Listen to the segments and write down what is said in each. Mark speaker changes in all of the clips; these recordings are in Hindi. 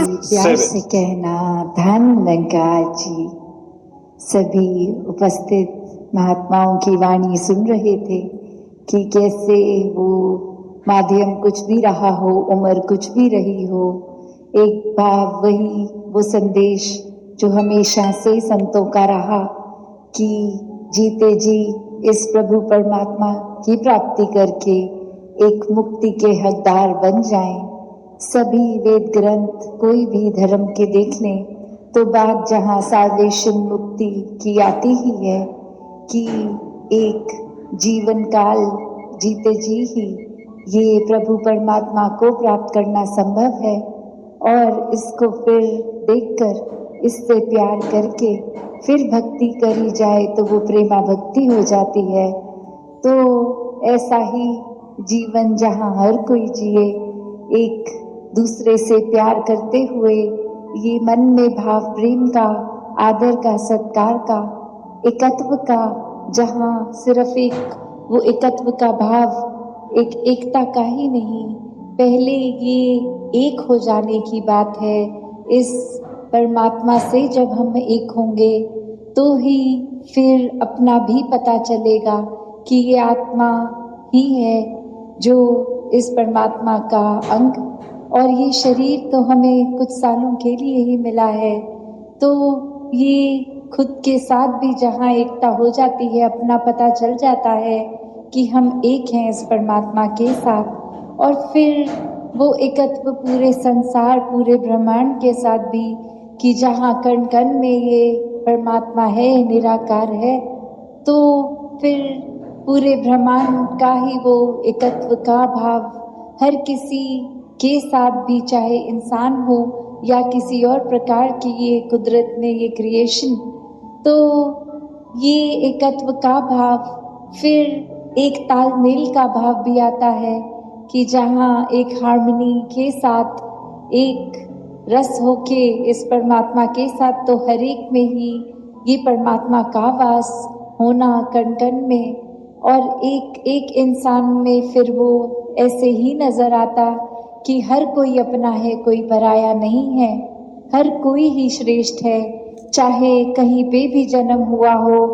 Speaker 1: प्यार से कहना धन्यवाद जी। सभी उपस्थित महात्माओं की वाणी सुन रहे थे कि कैसे वो माध्यम कुछ भी रहा हो, उम्र कुछ भी रही हो, एक भाव वही वो संदेश जो हमेशा से संतों का रहा कि जीते जी इस प्रभु परमात्मा की प्राप्ति करके एक मुक्ति के हकदार बन जाएं। सभी वेद ग्रंथ कोई भी धर्म के देख लें तो बात जहाँ साल्वेशन मुक्ति की आती ही है कि एक जीवन काल जीते जी ही ये प्रभु परमात्मा को प्राप्त करना संभव है और इसको फिर देखकर इससे प्यार करके फिर भक्ति करी जाए तो वो प्रेमा भक्ति हो जाती है। तो ऐसा ही जीवन जहाँ हर कोई जिए एक दूसरे से प्यार करते हुए, ये मन में भाव प्रेम का, आदर का, सत्कार का, एकत्व का, जहाँ सिर्फ एक वो एकत्व का भाव एक एकता का ही नहीं, पहले ये एक हो जाने की बात है। इस परमात्मा से जब हम एक होंगे तो ही फिर अपना भी पता चलेगा कि ये आत्मा ही है जो इस परमात्मा का अंग, और ये शरीर तो हमें कुछ सालों के लिए ही मिला है। तो ये खुद के साथ भी जहाँ एकता हो जाती है, अपना पता चल जाता है कि हम एक हैं इस परमात्मा के साथ, और फिर वो एकत्व पूरे संसार, पूरे ब्रह्मांड के साथ भी, कि जहाँ कण कण में ये परमात्मा है, निराकार है, तो फिर पूरे ब्रह्मांड का ही वो एकत्व का भाव हर किसी के साथ भी, चाहे इंसान हो या किसी और प्रकार की ये कुदरत में ये क्रिएशन, तो ये एकत्व का भाव फिर एक तालमेल का भाव भी आता है कि जहाँ एक हार्मनी के साथ एक रस होके इस परमात्मा के साथ, तो हर एक में ही ये परमात्मा का वास होना कण कण में, और एक एक इंसान में फिर वो ऐसे ही नजर आता कि हर कोई अपना है, कोई पराया नहीं है, हर कोई ही श्रेष्ठ है, चाहे कहीं पे भी जन्म हुआ हो,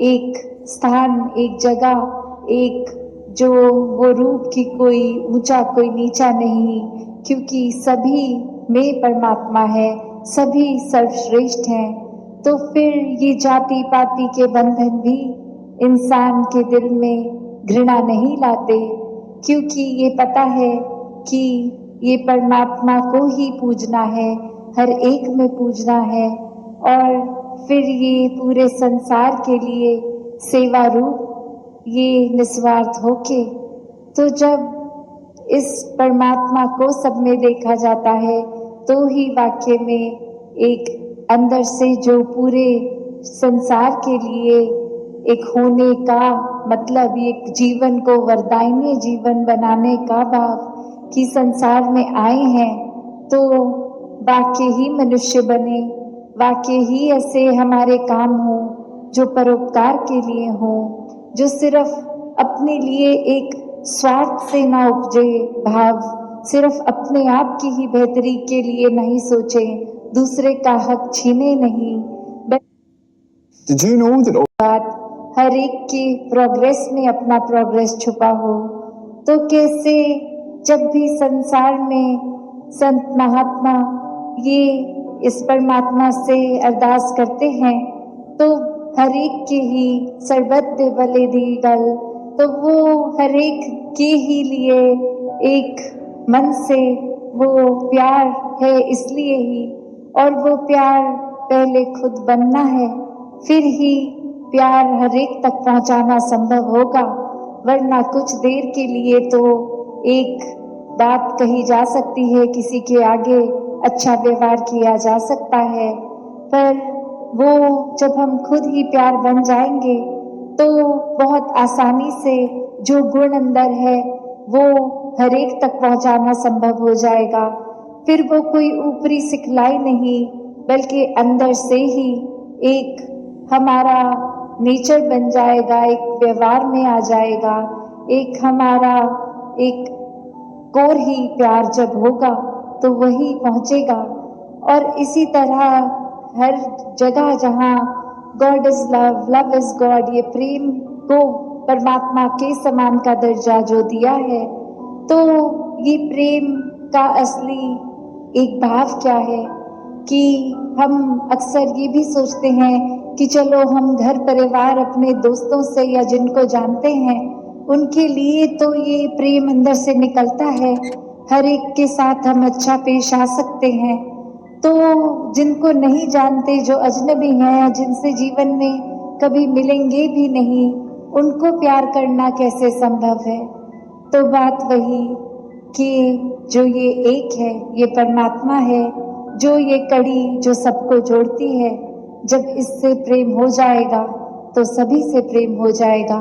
Speaker 1: एक स्थान, एक जगह, एक जो वो रूप की कोई ऊंचा कोई नीचा नहीं, क्योंकि सभी में परमात्मा है, सभी सर्वश्रेष्ठ हैं। तो फिर ये जाति पाति के बंधन भी इंसान के दिल में घृणा नहीं लाते, क्योंकि ये पता है कि ये परमात्मा को ही पूजना है, हर एक में पूजना है, और फिर ये पूरे संसार के लिए सेवा रूप ये निस्वार्थ होके, तो जब इस परमात्मा को सब में देखा जाता है तो ही वाक्य में एक अंदर से जो पूरे संसार के लिए एक होने का मतलब, एक जीवन को वरदायनी जीवन बनाने का भाव कि संसार में आए हैं तो वाक्य ही मनुष्य बने, वाक्य ही ऐसे हमारे काम हो जो परोपकार के लिए हो, जो सिर्फ अपने लिए एक स्वार्थ से ना उपजे भाव, सिर्फ अपने आप की ही बेहतरी के लिए नहीं सोचे, दूसरे का हक छीने नहीं।
Speaker 2: Did you know that
Speaker 1: बात हर एक के प्रोग्रेस में अपना प्रोग्रेस छुपा हो, तो कैसे जब भी संसार में संत महात्मा ये इस परमात्मा से अरदास करते हैं तो हर एक के ही सर्वत्र भले दी गल, तो वो हर एक के ही लिए एक मन से वो प्यार है, इसलिए ही, और वो प्यार पहले खुद बनना है, फिर ही प्यार हर एक तक पहुंचाना संभव होगा। वरना कुछ देर के लिए तो एक बात कही जा सकती है, किसी के आगे अच्छा व्यवहार किया जा सकता है, पर वो जब हम खुद ही प्यार बन जाएंगे तो बहुत आसानी से जो गुण अंदर है वो हर एक तक पहुंचाना संभव हो जाएगा। फिर वो कोई ऊपरी सिखलाई नहीं, बल्कि अंदर से ही एक हमारा नेचर बन जाएगा, एक व्यवहार में आ जाएगा, एक हमारा एक कोर ही प्यार जब होगा तो वही पहुंचेगा। और इसी तरह हर जगह जहाँ God is love, love is God, ये प्रेम को परमात्मा के समान का दर्जा जो दिया है, तो ये प्रेम का असली एक भाव क्या है कि हम अक्सर ये भी सोचते हैं कि चलो हम घर परिवार अपने दोस्तों से या जिनको जानते हैं उनके लिए तो ये प्रेम अंदर से निकलता है, हर एक के साथ हम अच्छा पेश आ सकते हैं, तो जिनको नहीं जानते, जो अजनबी हैं, जिनसे जीवन में कभी मिलेंगे भी नहीं, उनको प्यार करना कैसे संभव है। तो बात वही कि जो ये एक है, ये परमात्मा है, जो ये कड़ी जो सबको जोड़ती है, जब इससे प्रेम हो जाएगा तो सभी से प्रेम हो जाएगा।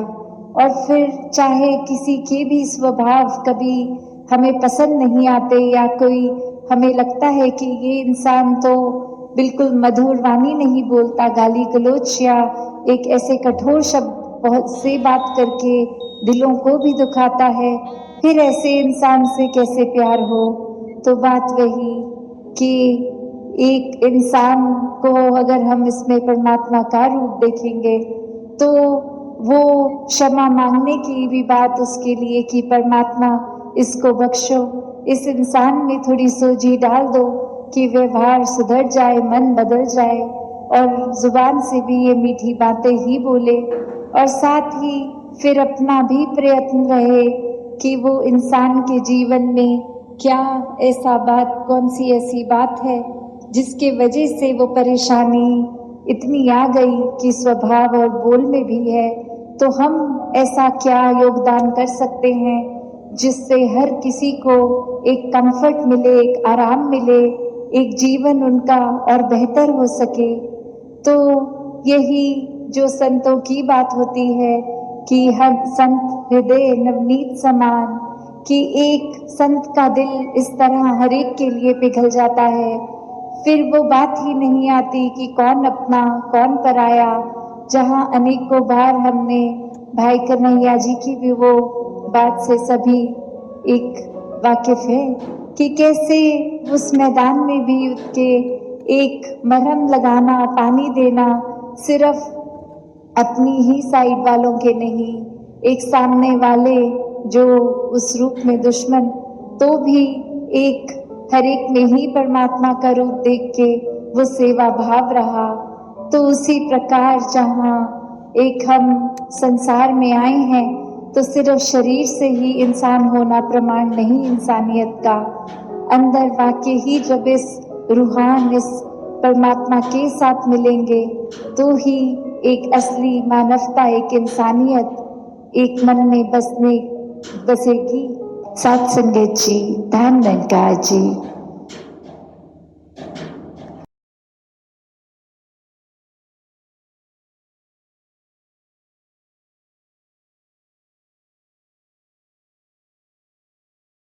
Speaker 1: और फिर चाहे किसी के भी स्वभाव कभी हमें पसंद नहीं आते या कोई हमें लगता है कि ये इंसान तो बिल्कुल मधुर वाणी नहीं बोलता, गाली गलौज या एक ऐसे कठोर शब्द बहुत से बात करके दिलों को भी दुखाता है, फिर ऐसे इंसान से कैसे प्यार हो। तो बात वही कि एक इंसान को अगर हम इसमें परमात्मा का रूप देखेंगे तो वो क्षमा मांगने की भी बात उसके लिए कि परमात्मा इसको बख्शो, इस इंसान में थोड़ी सोझी डाल दो कि व्यवहार सुधर जाए, मन बदल जाए और जुबान से भी ये मीठी बातें ही बोले, और साथ ही फिर अपना भी प्रयत्न रहे कि वो इंसान के जीवन में क्या ऐसा बात, कौन सी ऐसी बात है जिसके वजह से वो परेशानी इतनी आ गई कि स्वभाव और बोल में भी है, तो हम ऐसा क्या योगदान कर सकते हैं जिससे हर किसी को एक कंफर्ट मिले, एक आराम मिले, एक जीवन उनका और बेहतर हो सके। तो यही जो संतों की बात होती है कि हर संत हृदय नवनीत समान, कि एक संत का दिल इस तरह हर एक के लिए पिघल जाता है, फिर वो बात ही नहीं आती कि कौन अपना कौन पराया, जहाँ अनेकों बार हमने भाई कन्हैया जी की भी वो बात से सभी एक वाकिफ है कि कैसे उस मैदान में भी उसके एक मरहम लगाना, पानी देना, सिर्फ अपनी ही साइड वालों के नहीं, एक सामने वाले जो उस रूप में दुश्मन, तो भी एक हर एक में ही परमात्मा का रूप देख के वो सेवा भाव रहा। तो उसी प्रकार जहाँ एक हम संसार में आए हैं तो सिर्फ शरीर से ही इंसान होना प्रमाण नहीं इंसानियत का, अंदर वाकई ही जब इस रूहान, इस परमात्मा के साथ मिलेंगे तो ही एक असली मानवता, एक इंसानियत एक मन में बसेगी। सात संगत जी, धन निरंकार जी।